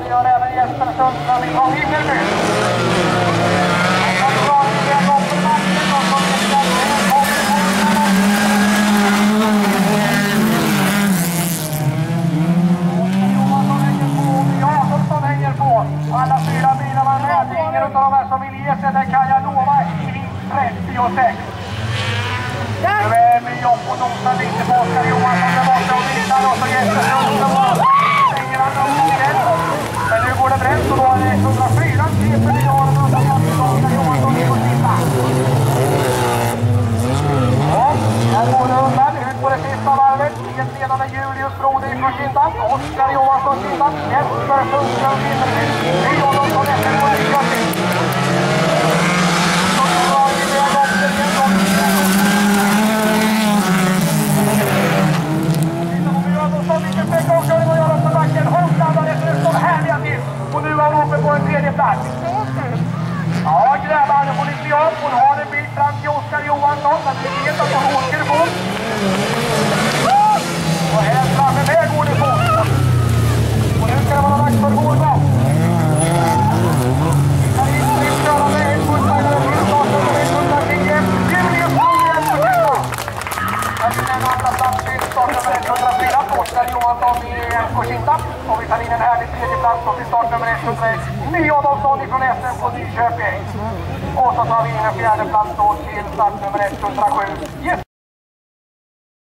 vi har även Jesper Sundström ifrån Himmelby. Alla fyra bilarna med, ingen av de här som vill ge sig, det kan jag lova, i 36. Nu är vi jobb och nosar lite på Oskar Johansson där borta och vinnar och så Jesper Sundström stänger han upp igen. Men nu går det bränt och då är det 104 för miljarder och så Oskar Johansson in och titta. Ja, här går det undan ut på det sista varvet. Helt ledande Julius Brode ifrån Kindan. Oskar Johansson Kindan. Jesper Sundström vinner. Det är honom som efter på Nyköping. Så drar vi med om det igen. Vilken spektakel att göra på backen. Holmstrand dessutom härliga till. Och nu är hon uppe på en tredje plats. Ja, grabbar, nu får ni se upp. Hon har en bit fram till Oskar Johansson. Men vi vet att hon åker fort. Och här framme med går det fort. Och nu ska det vara dags för Hårdbak. Vi tar in Fritzköra med en fullföljare till starten och 110. Julius Brode på Kinda. Här blir en andra plats till starten med 104. Oskar Johansson i Kinda. Och vi tar in en härlig tredje plats och till startnummer 101. Ny Adolfsson ifrån SM på Nyköping. Och så tar vi in en fjärde plats då till startnummer 107.